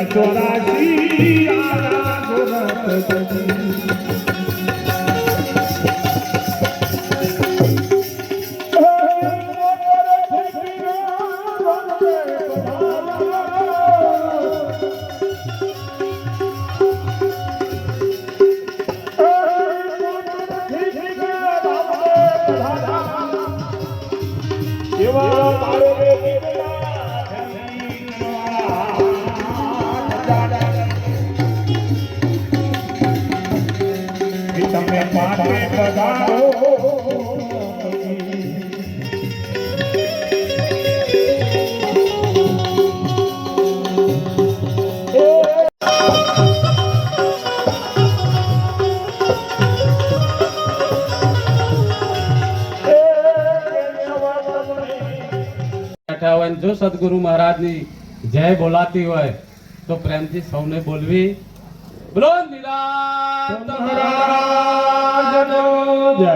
ચોરાશી આરા ગોરખ તમે પાટે પધારો જો સદગુરુ મહારાજની જય બોલાતી હોય તો પ્રેમથી સૌને બોલવી. બોલો નિરાંત મહારાજનો જય.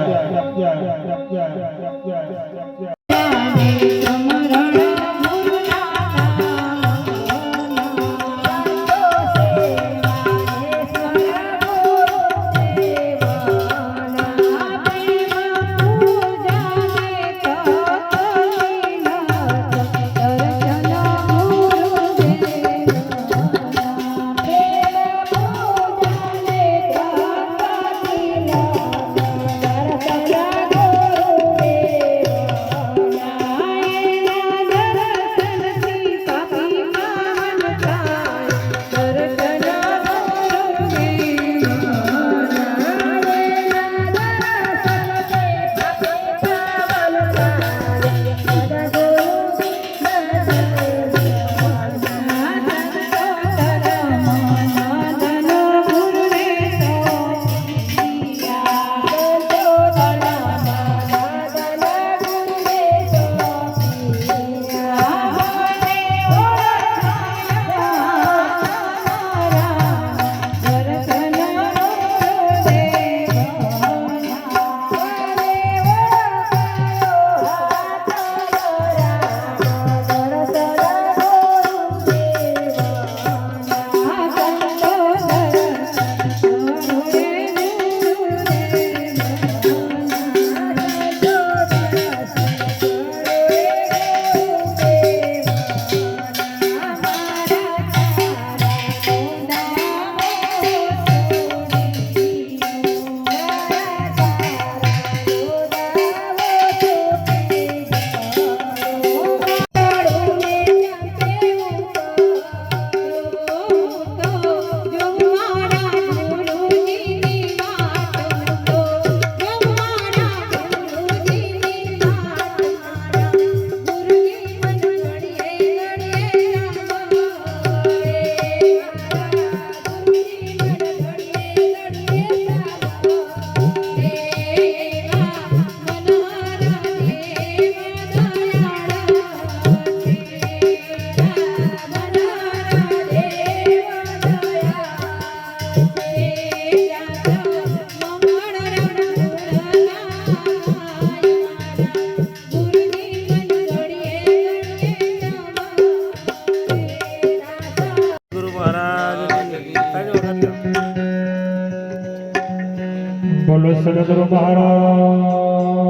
બોલો સદગુરુ મહારાજ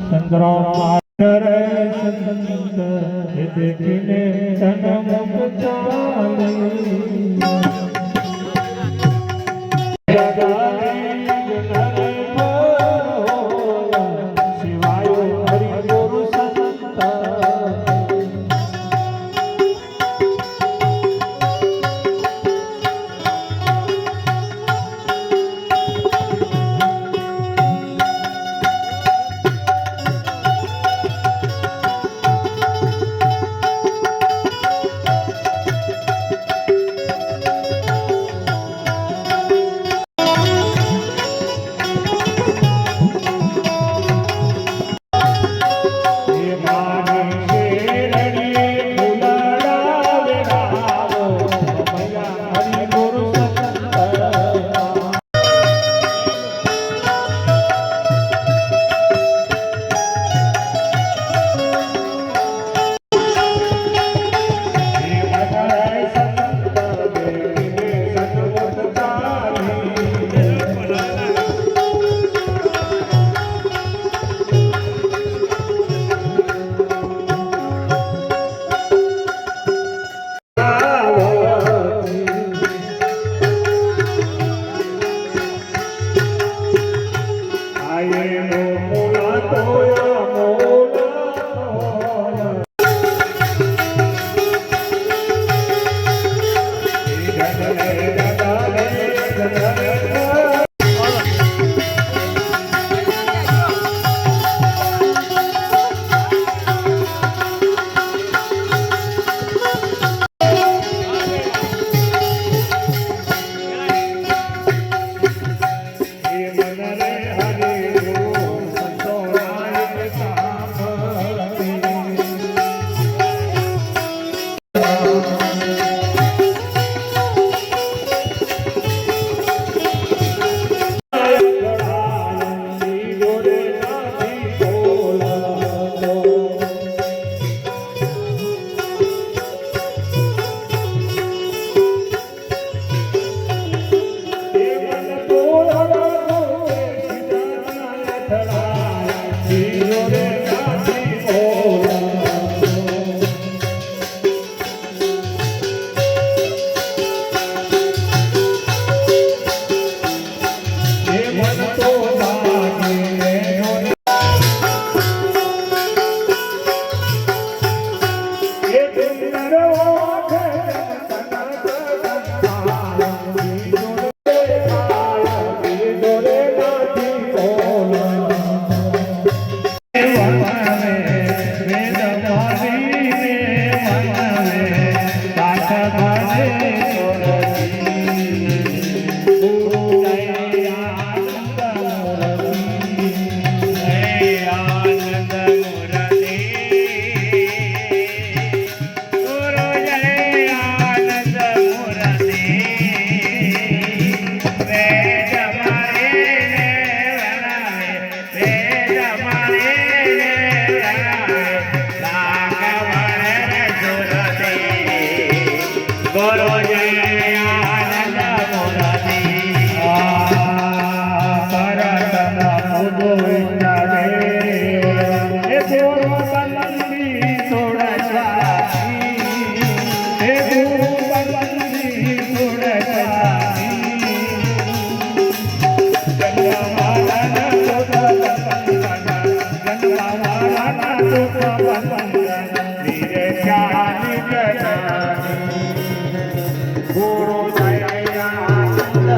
ચંદ્ર સંત દેખીને સનમ ચાલે રૂપ બંધન નિર્જાન જનાની ગુરુ દયાનંદ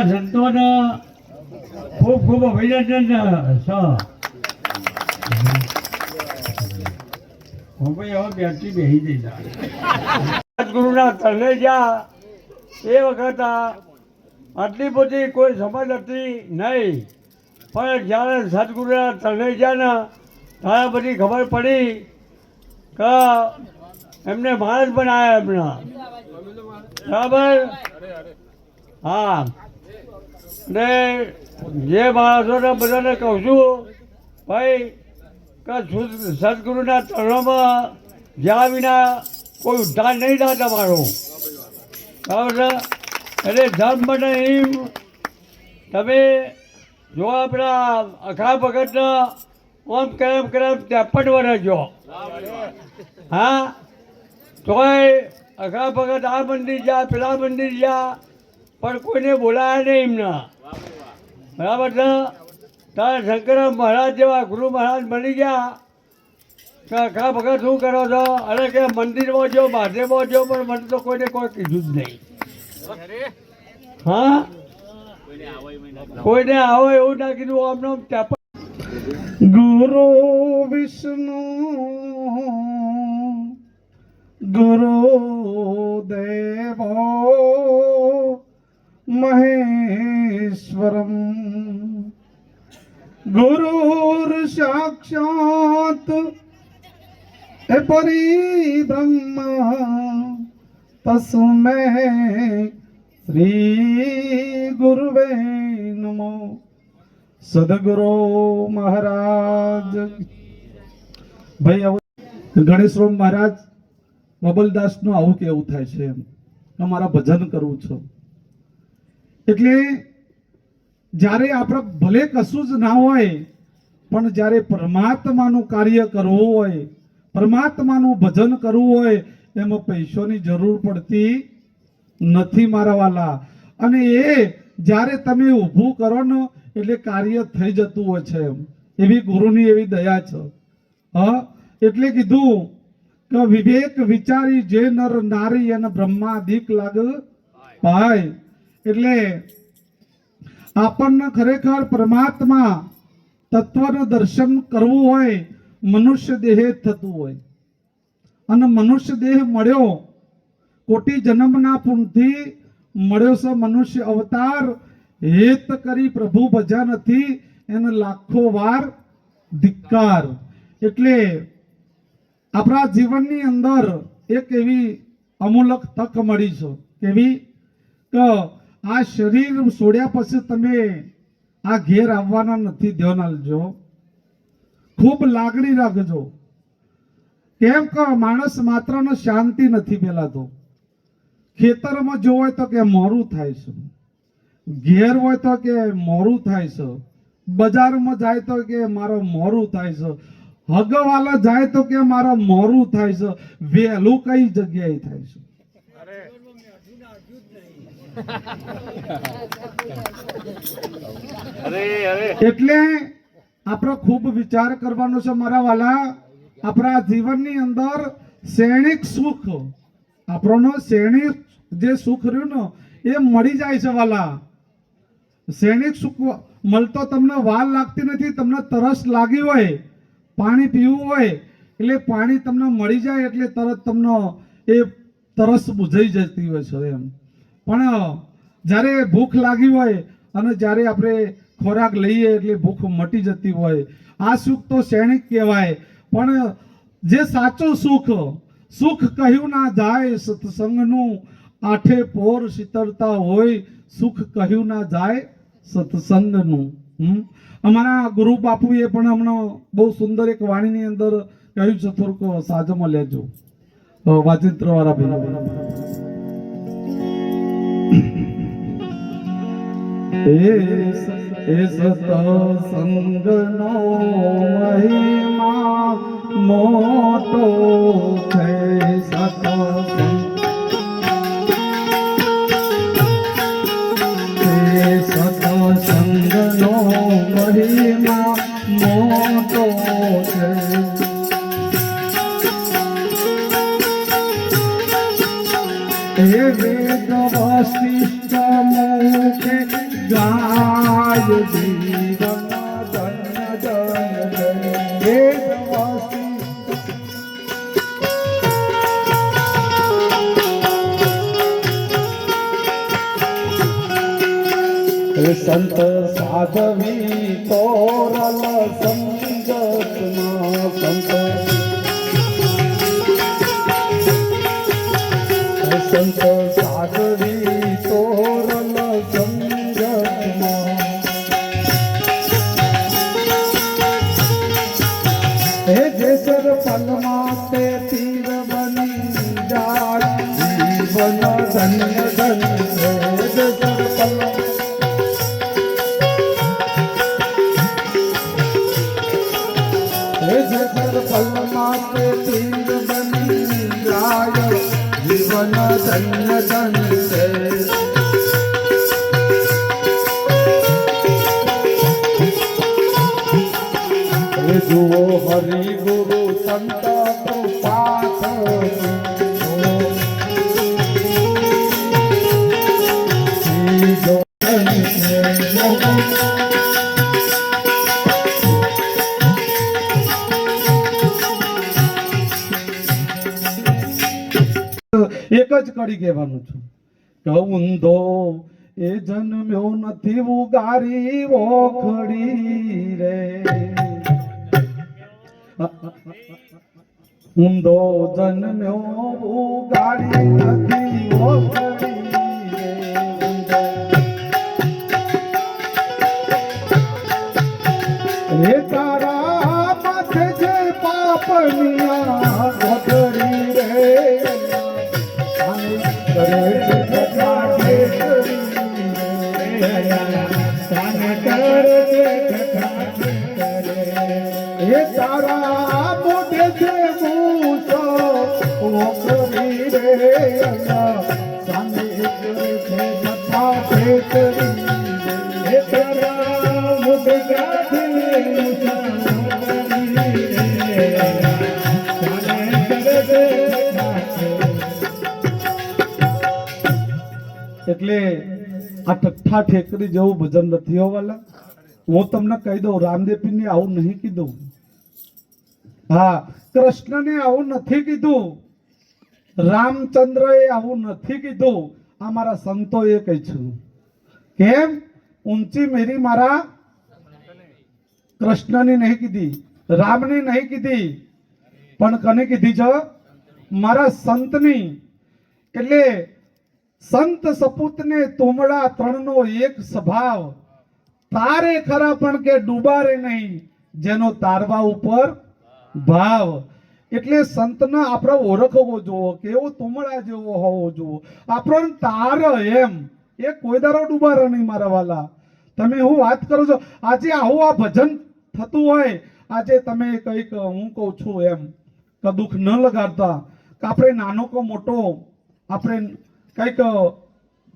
સંતોને ખૂબ ખૂબ અભિનંદન સર. હું ભાઈ હવે બેસી બેસી જઈશ. સદગુરુના તરલે જ્યાં એ વખત આટલી બધી કોઈ સમજ હતી નહીં, પણ જ્યારે સદગુરુના તરલે જ્યાં ને ત્યારે બધી ખબર પડી કે એમને માણસ બનાવ્યા એમના. બરાબર? હા. ને જે માણસોને બધાને કહું છું ભાઈ કે સદગુરુના ચરણોમાં જ્યાં વિના કોઈ ઉદ્ધાર નહીં થાય તમારો. બરાબર છે? એટલે ધર્મ નહીં. તમે જો આપણા અખા ભગતના ઓમ કરમ 53 વર્ષ જો, હા, તોય અખા ભગત આ મંદિર જા પેલા મંદિર જા પણ કોઈને બોલાયા નહીં એમના. બરાબર છે? તારે શંકર મહારાજ જેવા ગુરુ મહારાજ બની ગયા કે અખા ભગત શું કરો છો? અરે કે મંદિરમાં જો મહાદેવમાં જો, પણ મને તો કોઈને કોઈ કીધું જ નહીં. હા, કોઈને આવો એવું ના કીધું. આમનો ગુરુ વિષ્ણુ ગુરુ દેવો મહેશ્વરમ ગુરુર સાક્ષાત પરિબ્રહ્મ તસ્મૈ શ્રી ગુરુવે નમો. સદગુરુ મહારાજ ભાઈ હવે ગણેશરામ મહારાજ બબલદાસનું આવું કેવું થાય છે એમ કે મારા ભજન કરવું છે. એટલે જ્યારે આપણે ભલે કશું જ ના હોય પણ જ્યારે પરમાત્માનું કાર્ય કરવું હોય, પરમાત્માનું ભજન કરવું હોય એમાં પૈસાની જરૂર પડતી નથી મારા વાલા. અને એ જ્યારે તમે ઊભું કરો ને એટલે કાર્ય થઈ જતું હોય છે. એવી ગુરુની એવી દયા છે. હા, એટલે કીધું કે વિવેક વિચારી જે નર નારી અને બ્રહ્માદિક લાગ પાય. એટલે આપણને ખરેખર પરમાત્મા તત્વનું દર્શન કરવું હોય મનુષ્ય દેહે થતું હોય. અને મનુષ્ય દેહ મળ્યો કોટી જન્મના પુણ્યથી મળ્યો છે. મનુષ્ય અવતાર હેત કરી પ્રભુ ભજ્યા નથી એને લાખો વાર ધિક્કાર. એટલે આપણા જીવનની અંદર એક એવી અમૂલક તક મળી છે. કેવી કે આ શરીર છોડ્યા પછી તમે આ ઘેર આવવાના નથી. ધ્યાન આપજો, ખૂબ લાગણી રાખજો. કેમ કે માણસ માત્રને શાંતિ નથી. પેલા તો ખેતરમાં જો હોય તો કે મોરું થાય છે, ઘેર હોય તો કે મોરું થાય છે, બજારમાં જાય તો કે મારો મોરું થાય છે, હગવાલા જાય તો કે મારો મોરું થાય છે. વહેલું કઈ જગ્યાએ થાય છે? એટલે આપણે ખૂબ વિચાર કરવાનો છે મારા વાલા. આપણા જીવનની અંદર શૈણિક સુખ, આપણો શૈણિક જે સુખ રહ્યું ને એ મળી જાય છે વાલા. શૈણિક સુખ મળતો તમને વાર લાગતી નથી. તમને તરસ લાગી હોય, પાણી પીવું હોય એટલે પાણી તમને મળી જાય એટલે તરત તમને એ તરસ બુઝાઈ જતી હોય છે એમ. પણ જ્યારે ભૂખ લાગી હોય અને જ્યારે આપણે ખોરાક લઈએ એટલે ભૂખ મટી જતી હોય. આ સુખ તો શૈણિક કહેવાય. પણ જે સાચું સુખ, સુખ કહ્યું ના જાય સત્સંગનું, આઠે પોર શીતળતા હોય સુખ કહ્યું ના જાય સત્સંગનું. અમારા ગુરુ બાપુએ પણ હમણાં બહુ સુંદર એક વાણીની અંદર કહ્યું છે, થોડુંક સાજમાં લેજો વાજિંત્ર વાળા ભાઈ. એ સત્સંગનો મહિમા મોટો છે. સત્સંગનો મહિમા મોટો છે. એ વેદ વશિષ્ઠ મુખે ગાય જીવન ધન ધન. વેદ સંત સાધવી તોરલ સંગતના. સંત સાધવી તોરલ સંગતના. હે જેસર પલમાં તે પીર બની જાય જીવન ધન્ય ધન્ય. જેસર પલમાં પલમાતે પીર બની જાય જીવન ધન્ય ધન્ય. જુઓ હરિ ગુરુ સંત પાઠ એક જ કડી કહેવાનું છું કે ઊંધો એ જન્મ્યો નથી ઉગારી ઓખડી રે. ઊંધો જન્મ્યો ઉગારી નથી ઓખડી રે. હે તારા માથે જે પાપ પનિયા ગોતરી રે સાને કરે છે જટા ઠેકરી સાને કરે છે જટા ઠેકરી એ તારા મોઢે છે મૂસો ગોતરી રે સાને કરે છે જટા ઠેકરી એ તારા મુખ ગાથે એટલે આ ઠઠ્ઠા ઠેકરી જેવું ભજન નથી હોવાલા. હું તમને કહી દઉં, રામદેવપીરને આવું નહીં કીધું. હા, કૃષ્ણને આવું નથી કીધું, રામચંદ્રએ આવું નથી કીધું. આ મારા સંતોએ કહી છે. કેમ? ઊંચી મેરી મારા કૃષ્ણની નહીં કીધી, રામની નહીં કીધી, પણ કને કીધી છે? મારા સંતની. એટલે સંત સપૂતને તુમડા ત્રણનો એક સ્વભાવ, તારે ખરા પણ કે ડૂબારે નહીં જેનો તારવા ઉપર ભાવ. એટલે સંતને આપણે ઓળખવો જોવો, કેવો તુમડા જેવો હોવો જોવો, આપણને તાર એમ. એ કોઈ દારો ડૂબારે નહીં મારા વાલા. તમે હું વાત કરો છો, આજે આવું આ ભજન થતું હોય, આજે તમે કંઈક હું કહું છું એમ કે દુઃખ ન લગાડતા, કે આપણે નાનો કો મોટો આપણે કંઈક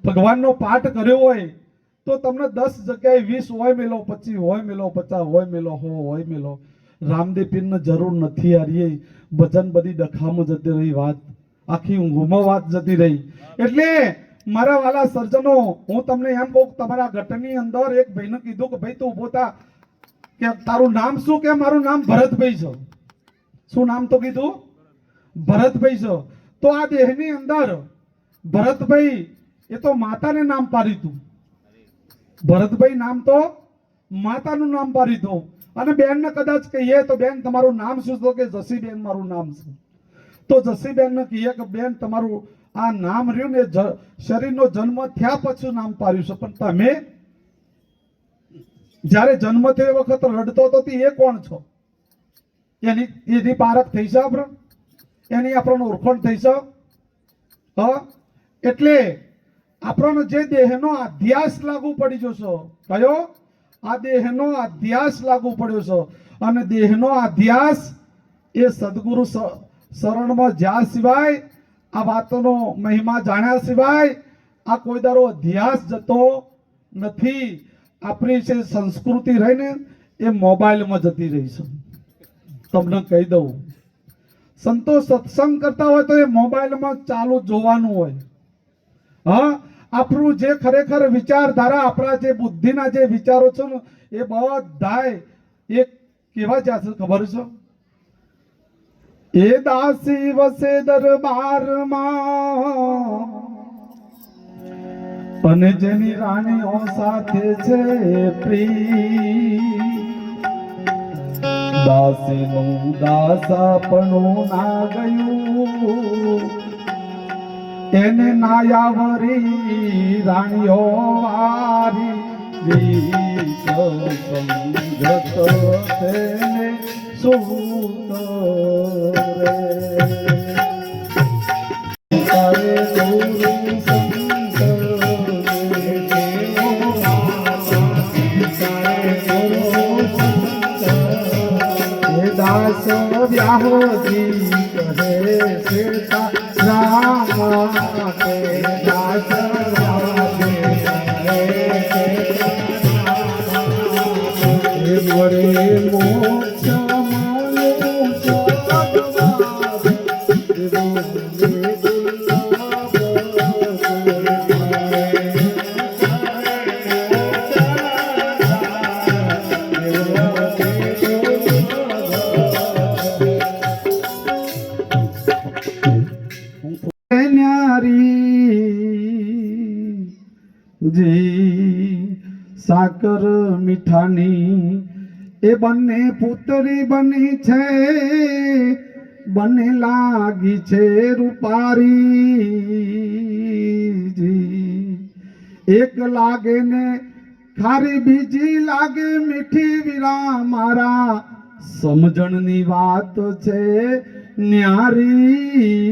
ભગવાનનો પાઠ કર્યો હોય તો તમને 10 જગ્યાએ 20 હોય મેલો, 25 હોય મેલો, 50 હોય મેલો, 100 હોય મેલો. રામદેવપીરને જરૂર નથી. હારી ભજન બધી ડખામાં જતી રહી, વાત આખી ઊંઘમાં વાત જતી રહી. એટલે મારા વાલા સર્જનો, હું તમને એમ કહું, તમારા ગઢની અંદર એક ભાઈને કીધું કે ભાઈ તું ઉભો થા, કે તારું નામ શું? કે મારું નામ ભરતભાઈ છે. શું નામ તો કીધું? ભરતભાઈ છે. તો આ દેહની અંદર ભરતભાઈ એ તો માતાને નામ પાડી તું. ભરતભાઈ નામ તો માતાનું નામ પાડી દો. અને બેનને કદાચ કહીએ તો બેન તમારું નામ શું? તો કે જસીબેન મારું નામ છે. તો જસીબેનને કહીએ કે બેન તમારું આ નામ રહ્યું ને શરીરનો જન્મ થયા પછી નામ પાડ્યું છે, પણ તમે જ્યારે જન્મ થયો વખત રડતો હતો એ કોણ છો? એની પારખ થઈ છે આપણે? એની આપણને ઓળખાણ થઈ છે? એટલે આપણને જે દેહનો અધ્યાસ લાગુ પડી જશો, કયો? આ દેહનો અધ્યાસ લાગુ પડ્યો છે. અને દેહનો અધ્યાસ એ સદગુરુ શરણમાં જ્યાં સિવાય, આ વાતોનો મહિમા જાણ્યા સિવાય આ કોઈ દારો અધ્યાસ જતો નથી. આપણી જે સંસ્કૃતિ રહીને એ મોબાઈલમાં જતી રહી છે. તમને કહી દઉં, સંતો સત્સંગ કરતા હોય તો એ મોબાઈલમાં ચાલુ જોવાનું હોય. હા, આપણું જે ખરેખર વિચારધારા, આપણા જે બુદ્ધિના જે વિચારો છે ને એ બધાય એક કેવા જશે ખબર છે? એ દાસી વસે દરબારમાં અને જેની રાણીઓ સાથે છે પ્રીત, દાસીનું દાસપણું ના ગયું, એને નાયાવરી રાણીઓ વારી રીત સંગત તેને સૂત રે. તારે ગુરુ સંત દાસ વ્યાહોજી કહે છે રામ કે દાસ વડે મોક્ષ જી સાકર મીઠાની એ બંને પુત્રી બની છે, બંને લાગી છે રૂપારી જી. એક લાગે ને ખારી, બીજી લાગે મીઠી વીરા મારા સમજણની વાત છે ન્યારી.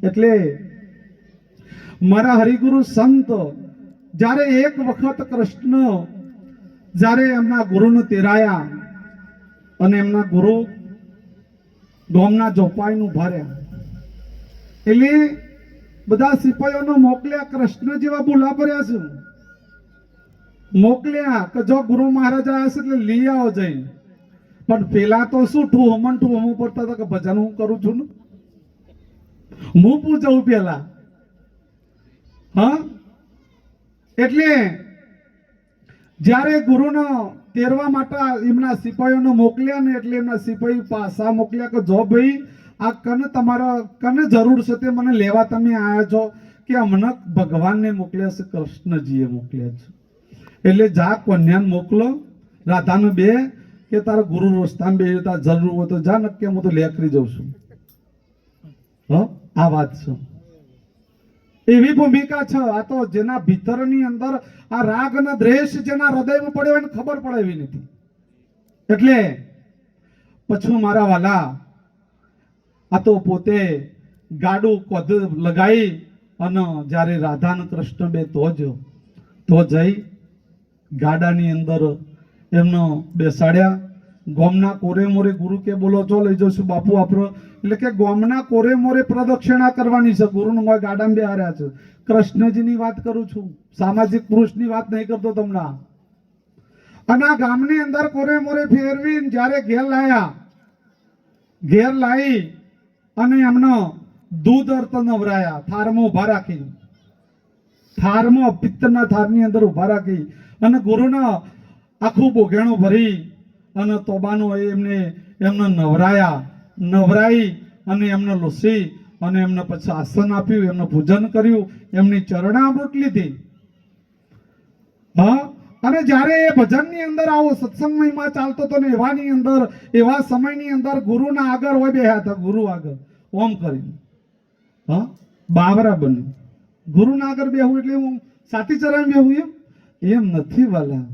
એટલે મારા હરિગુરુ સંત જ્યારે એક વખત કૃષ્ણ જ્યારે એમના ગુરુને તેરાયા અને એમના ગુરુ ગોમના ચોપાઈને ઉભા રહ્યા, એટલે બધા સિપાહીઓને મોકલ્યા, કૃષ્ણ જેવા બોલા ભર્યા છે, મોકલ્યા કે જો ગુરુ મહારાજ આવ્યા છે એટલે લઈ આવો જઈને. પણ પેલા તો શું ઠુમણ પડતા હતા કે ભજન હું કરું છું ને, હું પૂછું પેલા. હા, એટલે જ્યારે ગુરુનો તેરવા માટે એમના સિપાહીઓને મોકલ્યા ને એટલે એમના સિપાહી પાસા મોકલ્યા કે જો ભાઈ આ કને તમારા કને જરૂર છે તે મને લેવા તમે આવ્યા છો કે અમને ભગવાનને મોકલ્યા છે, કૃષ્ણજીએ મોકલ્યા છે. એટલે જા કન્યાને મોકલો, રાધાને બે કે તારા ગુરુ રસ્તામાં બે તાર જરૂર હોય તો જા, નક્કી હું તો લેકરી જઉં છું. આ વાત છે, એવી ભૂમિકા છે. આ તો જેના ભીતરની અંદર આ રાગ અને દ્વેષ જેના હૃદયમાં પડ્યો એને ખબર પડે એવી નથી. એટલે પછી મારા વાલા આ તો પોતે ગાડું કદ લગાઈ અને જ્યારે રાધા અને કૃષ્ણ બે તો જઈ ગાડાની અંદર એમનો બેસાડ્યા. ગોમના કોરે મોરે ગુરુ કે બોલો છો લઈ જશું બાપુ આપણો, એટલે કે ગોમના કોરે મોરે પ્રદક્ષિણા કરવાની છે. ગુરુનું મોય ગાડામાં બે હાર્યા છે. કૃષ્ણજીની વાત કરું છું, સામાજિક પુરુષની વાત નહીં કરતો તમને. અને આ ગામની અંદર કોરે મોરે ફેરવીને જ્યારે ઘેર લાયા, ઘેર લાવી અને એમનો દૂધ અર્થ નવરાયા, થારમાં ઉભા રાખી, થારમાં પિત્તના થારની અંદર ઉભા રાખી અને ગુરુના આખું બોઘેણું ભરી અને તોબાનું એમને નવરાઈ અને એમને લૂસી અને એમને પછી આસન આપ્યું, એમને પૂજન કર્યું, એમની ચરણામૃત લીધી. હા, અને જ્યારે એ ભજનની અંદર આવો સત્સંગમાં ચાલતો હતો ને એવાની અંદર એવા સમયની અંદર ગુરુના આગળ હોય બે હતા, ગુરુ આગળ ઓમ કરીને હા બાવરા બન્યું. ગુરુના આગળ બેહું એટલે હું સાથી ચરણ બેહું એમ નથી વાલા.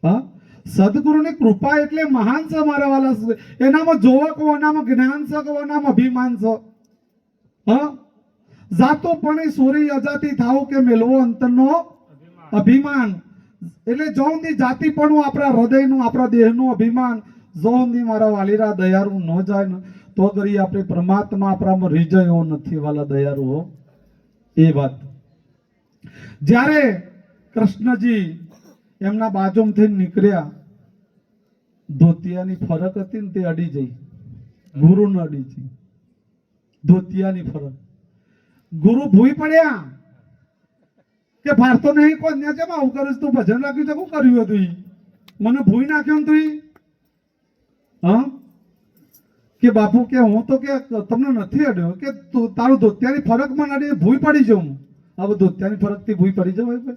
હા, સદગુરુની કૃપા એટલે મહાન છે મારા વાલા. એનામાં જોવા કહો, એનામાં જ્ઞાન છે કહો, એનામાં અભિમાન છે. હા, જાતો પણ સોરી અજાતિ થાવ કે મેલવો અંતરનો અભિમાન. એટલે જોઉંથી જાતિ પણ આપણા હૃદયનું આપણા દેહનું અભિમાન જોઉંથી મારા વાલીરા દયાળુ ન જાય ને તો કરી આપણે પરમાત્મા આપણામાં રીઝ એવો નથી વાલા દયાળુ હો. એ વાત જ્યારે કૃષ્ણજી એમના બાજુમાંથી નીકળ્યા, ધોતિયાની ફરક હતી ને તે અડી જઈ, ગુરુને અડી જઈ ધોતિયાની ફરક. ગુરુ ભૂઈ પડ્યા કે ભારતો નહીં કોઈ ને કેમ આવું કરીશ, તું ભજન રાખ્યું છે શું કર્યું હતું, મને ભૂઈ નાખ્યો ને તું. હા, કે બાપુ કે હું તો કે તમને નથી અડ્યો કે તારું ધોતિયાની ફરક મને અડી ભૂઈ પડી જાઉં. હવે ધોતિયાની ફરકથી ભૂઈ પડી જવાય.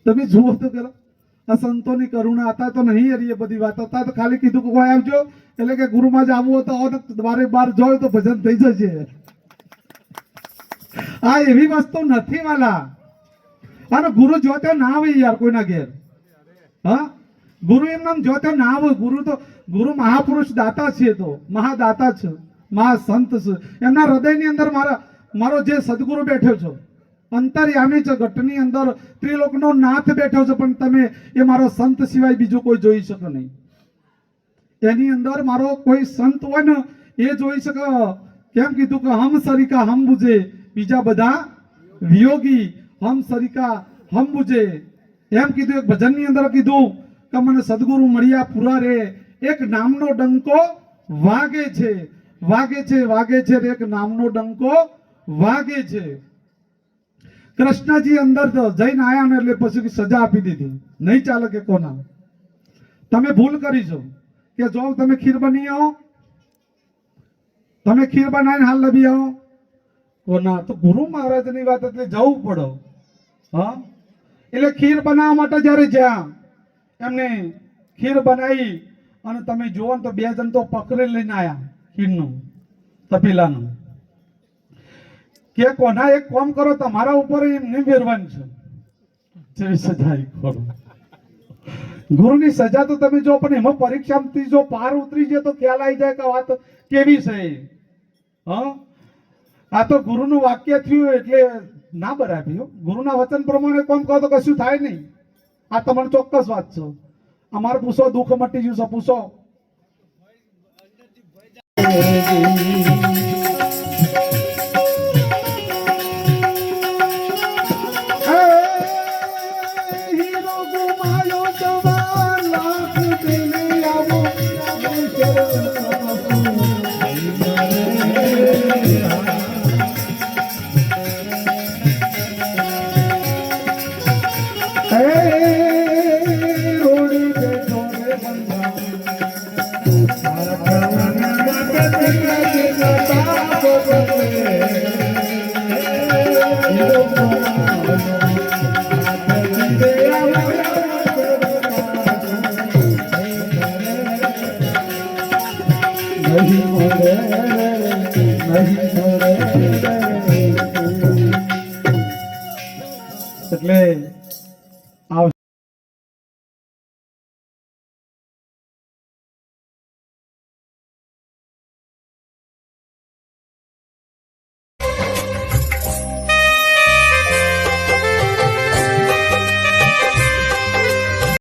તમે જુઓ તો પેલા આ સંતોની કરુણા હતા તો નહીં હરી એ બધી વાત હતા તો ખાલી કીધું કે કોઈ આવજો એટલે કે ગુરુમાં જ આવવું તો બારે બાર જોય તો ભજન થઈ જશે. આ એવી વસ્તુ નથી વાલા. અને ગુરુ જો તે ના આવે યાર કોઈના ઘેર. હા, ગુરુ એમ નામ જો તે ના આવે. ગુરુ મહાપુરુષ દાતા છે, તો મહાદાતા છે, મહાસંત છે. એમના હૃદયની અંદર મારો જે સદગુરુ બેઠો છો, અંતર્યામી છે, ઘટની અંદર ત્રિલોકનો નાથ બેઠો છે, પણ તમે એ મારો સંત સિવાય બીજું કોઈ જોઈ શકો નહીં. એની અંદર મારો કોઈ સંત હોય ને એ જોઈ શકે. કેમ કીધું કે હમ સરિકા હમ બુજે, બીજા બધા વિયોગી, હમ સરિકા હમ બુજે. એમ કીધું એક ભજનની અંદર કીધું કે મને સદગુરુ મળ્યા પૂરા રે, એક નામનો ડંકો વાગે છે, વાગે છે, વાગે છે, એક નામનો ડંકો વાગે છે. કૃષ્ણજી અંદર જઈને આયા ને એટલે પછી સજા આપી દીધી, નહીં ચાલે કે કોના તમે ભૂલ કરી છો કે જો તમે ખીર બની આવો, તમે ખીર બનાવીને હાલ લબી આવો કોના, તો ગુરુ મહારાજની વાત એટલે જવું પડો. હા, એટલે ખીર બનાવવા માટે જ્યારે જ્યાં એમને ખીર બનાવી અને તમે જુઓ ને તો બે જણ તો પકડી લઈને આયા ખીરનું તપેલાનું કે કોના એક કામ કરો તમારા ઉપર એમ નહીં વેરવાનું છે, જેવી સજાઈ કરો ગુરુની સજા તો તમે જો, પણ એમાં પરીક્ષામાંથી જો પાર ઉતરી જાય તો ખ્યાલ આવી જાય કે વાત કેવી છે. હા, આ તો ગુરુનું વાક્ય થયું એટલે ના બરાબર હો. ગુરુના વચન પ્રમાણે કોણ કહો તો કશું થાય નહીં. આ તમારે ચોક્કસ વાત છે. અમારે પૂછો, દુઃખ મટી ગયું છે, પૂછો. હીરો ગુમાયો જવાન, લાખ દિને આવો એટલે